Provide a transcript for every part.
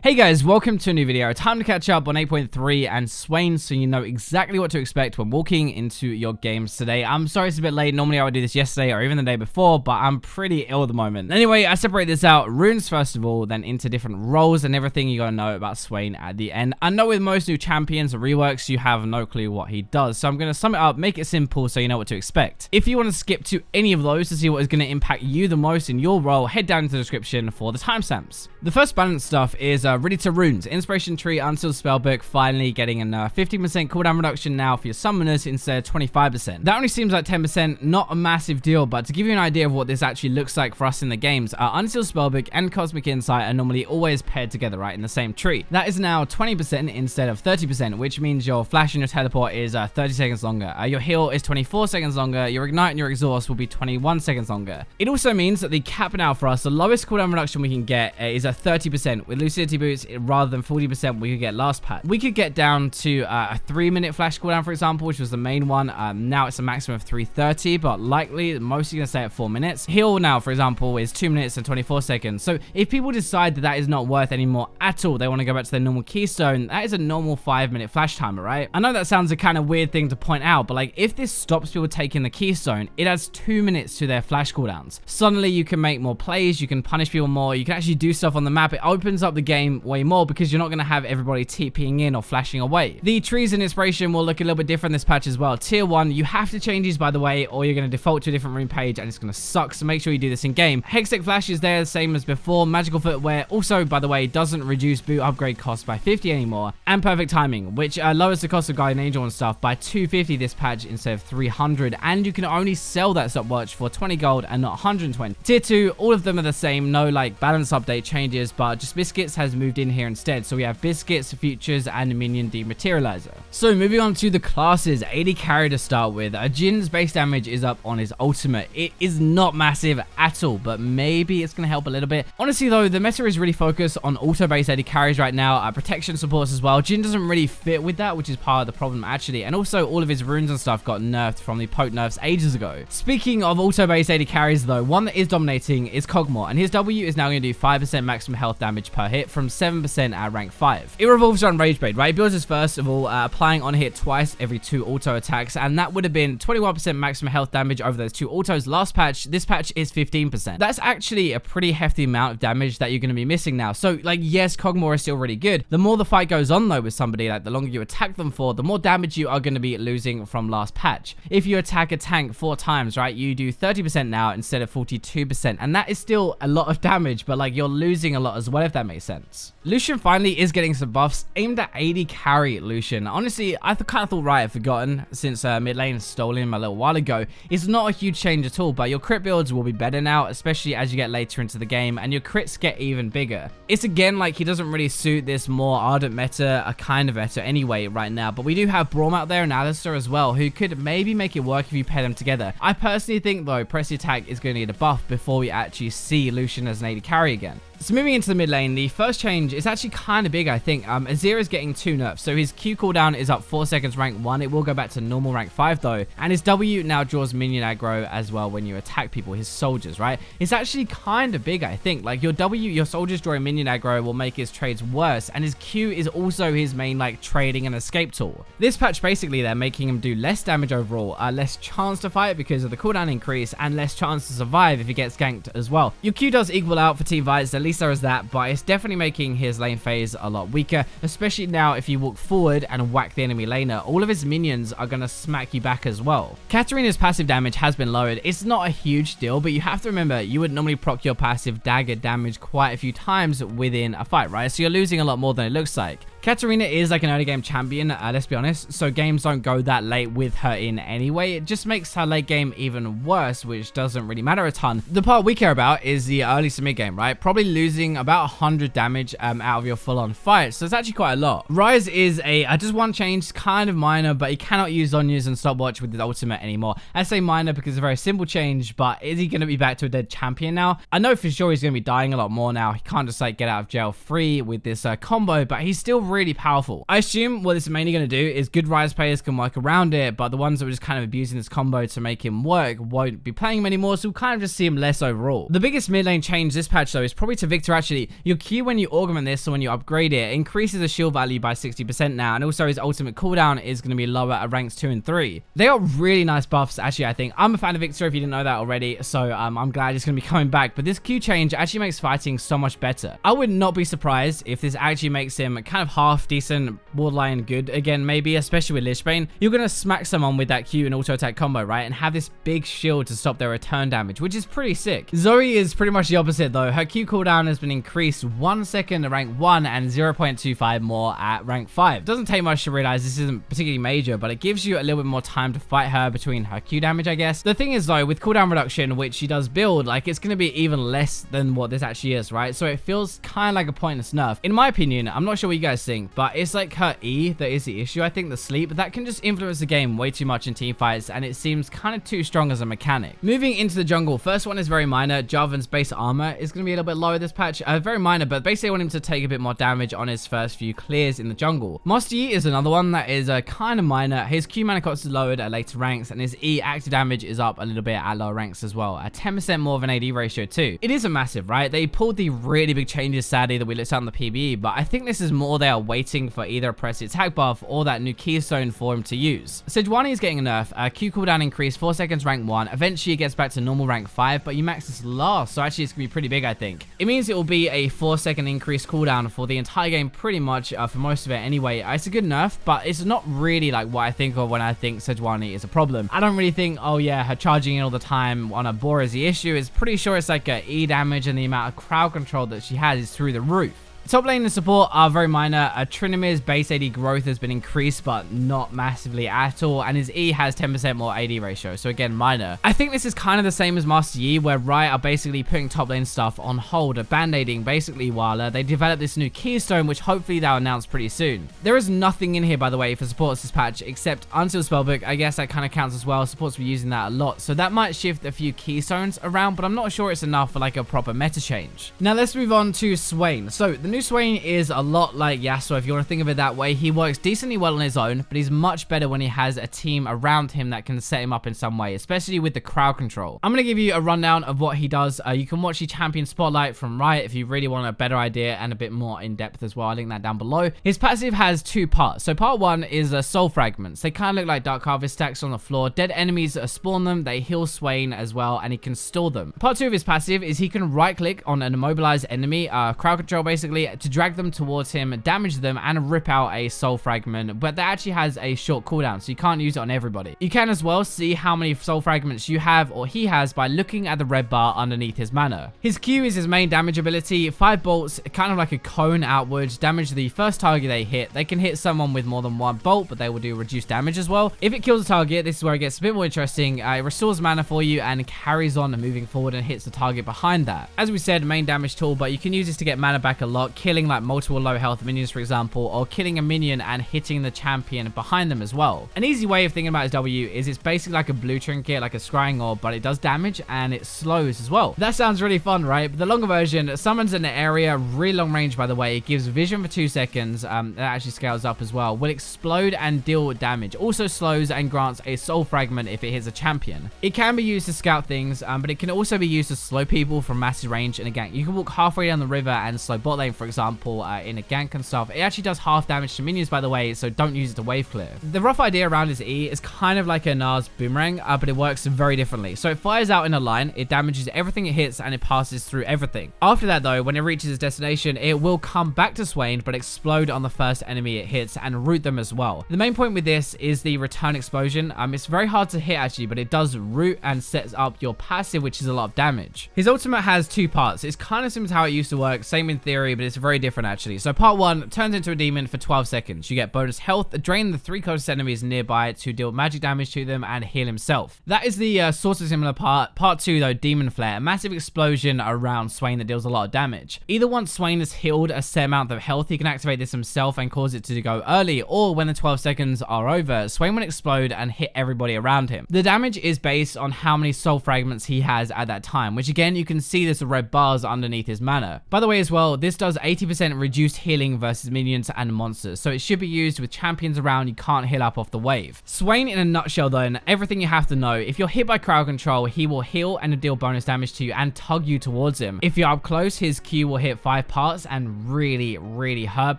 Hey guys, welcome to a new video. Time to catch up on 8.3 and Swain so you know exactly what to expect when walking into your games today. I'm sorry it's a bit late. Normally I would do this yesterday or even the day before, but I'm pretty ill at the moment. Anyway, I separate this out, runes first of all, then into different roles and everything you gotta know about Swain at the end. I know with most new champions or reworks, you have no clue what he does, so I'm gonna sum it up, make it simple so you know what to expect. If you want to skip to any of those to see what is gonna impact you the most in your role, head down to the description for the timestamps. The first balance stuff is ready to runes. Inspiration tree, Unsealed Spellbook, finally getting a 15% cooldown reduction now for your summoners instead of 25%. That only seems like 10%, not a massive deal, but to give you an idea of what this actually looks like for us in the games, Unsealed Spellbook and Cosmic Insight are normally always paired together, right, in the same tree. That is now 20% instead of 30%, which means your flash and your teleport is 30 seconds longer. Your heal is 24 seconds longer. Your ignite and your exhaust will be 21 seconds longer. It also means that the cap now for us, the lowest cooldown reduction we can get is 30%. With Lucidity Boots, rather than 40% we could get last patch. We could get down to a 3-minute flash cooldown, for example, which was the main one. Now it's a maximum of 330, but likely most are going to stay at 4 minutes. Heal now, for example, is 2 minutes and 24 seconds. So if people decide that that is not worth anymore at all, they want to go back to their normal keystone, that is a normal 5-minute flash timer, right? I know that sounds a kind of weird thing to point out, but like if this stops people taking the keystone, it adds 2 minutes to their flash cooldowns. Suddenly you can make more plays, you can punish people more, you can actually do stuff on the map. It opens up the game way more because you're not going to have everybody TPing in or flashing away. The trees and inspiration will look a little bit different this patch as well. Tier 1, you have to change these by the way, or you're going to default to a different rune page and it's going to suck, so make sure you do this in game. Hextech flash is there, the same as before. Magical footwear also, by the way, doesn't reduce boot upgrade cost by 50 anymore. And perfect timing, which lowers the cost of guardian angel and stuff by 250 this patch instead of 300, and you can only sell that stopwatch for 20 gold and not 120. Tier 2, all of them are the same, no like balance update changes, but just Biscuits has moved in here instead. So we have Biscuits, Futures, and Minion Dematerializer. So moving on to the classes, 80 carry to start with. Jhin's base damage is up on his ultimate. It is not massive at all, but maybe it's going to help a little bit. Honestly though, the meta is really focused on auto-based 80 carries right now. Protection supports as well. Jhin doesn't really fit with that, which is part of the problem actually. And also all of his runes and stuff got nerfed from the poke nerfs ages ago. Speaking of auto-based 80 carries though, one that is dominating is Kog'maw, and his W is now going to do 5% maximum health damage per hit from 7% at rank 5. It revolves around Rage Blade, right? He builds his first of all, applying on hit twice every 2 auto attacks, and that would have been 21% maximum health damage over those 2 autos last patch. This patch is 15%. That's actually a pretty hefty amount of damage that you're going to be missing now. So like, yes, Kog'Maw is still really good. The more the fight goes on though with somebody, like the longer you attack them for, the more damage you are going to be losing from last patch. If you attack a tank 4 times, right, you do 30% now instead of 42%, and that is still a lot of damage, but like you're losing a lot as well, if that makes sense. Lucian finally is getting some buffs aimed at 80 carry Lucian. Honestly, I kind of thought Riot had forgotten since mid lane stole him a little while ago. It's not a huge change at all, but your crit builds will be better now, especially as you get later into the game, and your crits get even bigger. It's again like he doesn't really suit this more ardent meta, a kind of meta anyway right now, but we do have Braum out there and Alistair as well, who could maybe make it work if you pair them together. I personally think though, press attack is going to get a buff before we actually see Lucian as an 80 carry again. So moving into the mid lane, the first change is actually kind of big, I think. Azir is getting 2 nerfs. So his Q cooldown is up 4 seconds rank 1. It will go back to normal rank 5 though. And his W now draws minion aggro as well when you attack people, his soldiers, right? It's actually kind of big, I think. Like your W, your soldiers drawing minion aggro will make his trades worse. And his Q is also his main like trading and escape tool. This patch basically they're making him do less damage overall, less chance to fight because of the cooldown increase, and less chance to survive if he gets ganked as well. Your Q does equal out for team fights, at least there is that, but it's definitely making his lane phase a lot weaker, especially now if you walk forward and whack the enemy laner. All of his minions are going to smack you back as well. Katarina's passive damage has been lowered. It's not a huge deal, but you have to remember you would normally proc your passive dagger damage quite a few times within a fight, right? So you're losing a lot more than it looks like. Katarina is like an early game champion, let's be honest, so games don't go that late with her in anyway. It just makes her late game even worse, which doesn't really matter a ton. The part we care about is the early to mid game, right? Probably losing about 100 damage out of your full-on fight, so it's actually quite a lot. Ryze is just one change, kind of minor, but he cannot use Zhonya's and stopwatch with his ultimate anymore. I say minor because it's a very simple change, but is he going to be back to a dead champion now? I know for sure he's going to be dying a lot more now. He can't just like get out of jail free with this combo, but he's still really really powerful. I assume what this is mainly going to do is good Ryze players can work around it, but the ones that were just kind of abusing this combo to make him work won't be playing him anymore, so we'll kind of just see him less overall. The biggest mid lane change this patch though is probably to Viktor actually. Your Q when you augment this or when you upgrade it increases the shield value by 60% now, and also his ultimate cooldown is going to be lower at ranks 2 and 3. They are really nice buffs actually. I think I'm a fan of Viktor if you didn't know that already, so I'm glad it's going to be coming back, but this Q change actually makes fighting so much better. I would not be surprised if this actually makes him kind of half decent, borderline good again, maybe, especially with Lich Bane. You're going to smack someone with that Q and auto attack combo, right, and have this big shield to stop their return damage, which is pretty sick. Zoe is pretty much the opposite though. Her Q cooldown has been increased 1 second at rank 1 and 0.25 more at rank 5. Doesn't take much to realize this isn't particularly major, but it gives you a little bit more time to fight her between her Q damage, I guess. The thing is though, with cooldown reduction, which she does build, like, it's going to be even less than what this actually is, right? So it feels kind of like a pointless nerf. In my opinion, I'm not sure what you guys think, but it's like her E that is the issue. I think the sleep, that can just influence the game way too much in team fights, and it seems kind of too strong as a mechanic. Moving into the jungle, first one is very minor. Jarvan's base armor is going to be a little bit lower this patch. Very minor, but basically I want him to take a bit more damage on his first few clears in the jungle. Master Yi is another one that is kind of minor. His Q mana cost is lowered at later ranks, and his E active damage is up a little bit at lower ranks as well, at 10% more of an AD ratio too. It isn't massive, right? They pulled the really big changes sadly that we looked at on the PBE, but I think this is more they are waiting for either a press attack buff or that new keystone for him to use. Sejuani is getting a nerf. Q cooldown increase 4 seconds rank 1. Eventually it gets back to normal rank 5, but you max this last, so actually it's going to be pretty big, I think. It means it will be a 4-second increase cooldown for the entire game pretty much, for most of it anyway. It's a good nerf, but it's not really like what I think of when I think Sejuani is a problem. I don't really think, oh yeah, her charging in all the time on a boar is the issue. It's pretty sure it's like a E damage, and the amount of crowd control that she has is through the roof. Top lane and support are very minor. Tryndamere's base AD growth has been increased, but not massively at all, and his E has 10% more AD ratio, so again, minor. I think this is kind of the same as Master Yi, where Riot are basically putting top lane stuff on hold, band-aiding basically while they develop this new keystone, which hopefully they'll announce pretty soon. There is nothing in here, by the way, for supports this patch, except Unsealed Spellbook. I guess that kind of counts as well. Supports were using that a lot, so that might shift a few keystones around, but I'm not sure it's enough for like a proper meta change. Now let's move on to Swain. So the new Swain is a lot like Yasuo, if you want to think of it that way. He works decently well on his own, but he's much better when he has a team around him that can set him up in some way, especially with the crowd control. I'm going to give you a rundown of what he does. You can watch the champion spotlight from Riot if you really want a better idea and a bit more in depth as well. I'll link that down below. His passive has 2 parts. So part 1 is soul fragments. They kind of look like Dark Harvest stacks on the floor. Dead enemies spawn them, they heal Swain as well, and he can store them. Part 2 of his passive is he can right click on an immobilized enemy, crowd control basically, to drag them towards him, damage them, and rip out a soul fragment, but that actually has a short cooldown, so you can't use it on everybody. You can as well see how many soul fragments you have or he has by looking at the red bar underneath his mana. His Q is his main damage ability. 5 bolts, kind of like a cone outwards, damage the first target they hit. They can hit someone with more than 1 bolt, but they will do reduced damage as well. If it kills a target, this is where it gets a bit more interesting. It restores mana for you and carries on moving forward and hits the target behind that. As we said, main damage tool, but you can use this to get mana back a lot, killing like multiple low health minions, for example, or killing a minion and hitting the champion behind them as well. An easy way of thinking about his W is it's basically like a blue trinket, like a scrying orb, but it does damage and it slows as well. That sounds really fun, right? But the longer version summons in an area, really long range, by the way. It gives vision for 2 seconds. That actually scales up as well. Will explode and deal damage. Also slows and grants a soul fragment if it hits a champion. It can be used to scout things, but it can also be used to slow people from massive range in a gank. You can walk halfway down the river and slow bot lane, for example, in a gank and stuff. It actually does half damage to minions, by the way, so don't use it to wave clear. The rough idea around his E is kind of like a Nars boomerang, but it works very differently. So it fires out in a line, it damages everything it hits, and it passes through everything. After that though, when it reaches its destination, it will come back to Swain, but explode on the first enemy it hits and root them as well. The main point with this is the return explosion. It's very hard to hit actually, but it does root and sets up your passive, which is a lot of damage. His ultimate has 2 parts. It's kind of similar to how it used to work, same in theory, but it's very different actually. So part 1 turns into a demon for 12 seconds. You get bonus health, drain the 3 closest enemies nearby to deal magic damage to them and heal himself. That is the sort of similar part. Part 2 though, demon flare, a massive explosion around Swain that deals a lot of damage. Either once Swain has healed a set amount of health, he can activate this himself and cause it to go early, or when the 12 seconds are over, Swain will explode and hit everybody around him. The damage is based on how many soul fragments he has at that time, which again, you can see this red bars underneath his mana. By the way as well, this does deals 80% reduced healing versus minions and monsters, so it should be used with champions around you can't heal up off the wave. Swain in a nutshell though, and everything you have to know: if you're hit by crowd control, he will heal and deal bonus damage to you and tug you towards him. If you're up close, his Q will hit 5 parts and really hurt,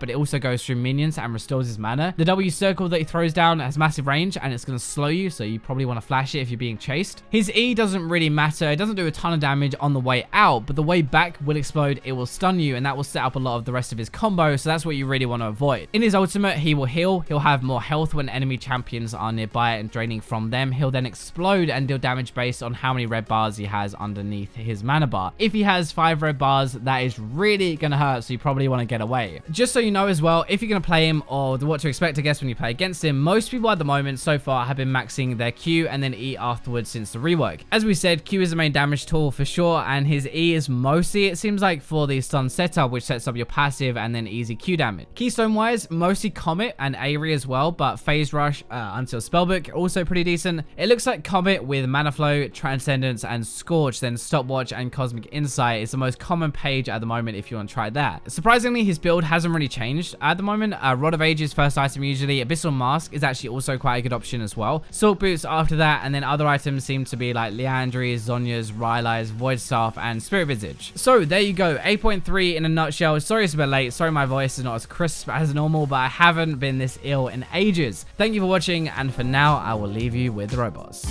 but it also goes through minions and restores his mana. The W circle that he throws down has massive range and it's going to slow you, so you probably want to flash it if you're being chased. His E doesn't really matter. It doesn't do a ton of damage on the way out, but the way back will explode, it will stun you, and that will set up a lot of the rest of his combo, so that's what you really want to avoid. In his ultimate, he will heal. He'll have more health when enemy champions are nearby and draining from them. He'll then explode and deal damage based on how many red bars he has underneath his mana bar. If he has 5 red bars, that is really going to hurt, so you probably want to get away. Just so you know as well, if you're going to play him, or what to expect, I guess, when you play against him, most people at the moment so far have been maxing their Q and then E afterwards since the rework. As we said, Q is the main damage tool for sure, and his E is mostly, it seems like, for the stun setup, which sets up your passive and then easy Q damage. Keystone wise, mostly Comet and Aerie as well, but Phase Rush, Unsealed Spellbook, also pretty decent. It looks like Comet with Mana Flow, Transcendence, and Scorch, then Stopwatch and Cosmic Insight is the most common page at the moment if you want to try that. Surprisingly, his build hasn't really changed at the moment. Rod of Ages first item usually. Abyssal Mask is actually also quite a good option as well. Silk Boots after that, and then other items seem to be like Liandry's, Zhonya's, Ryze's, Void Staff, and Spirit Visage. So there you go, 8.3 in a nutshell. Sorry it's a bit late. Sorry my voice is not as crisp as normal, but I haven't been this ill in ages. Thank you for watching, and for now, I will leave you with the robots.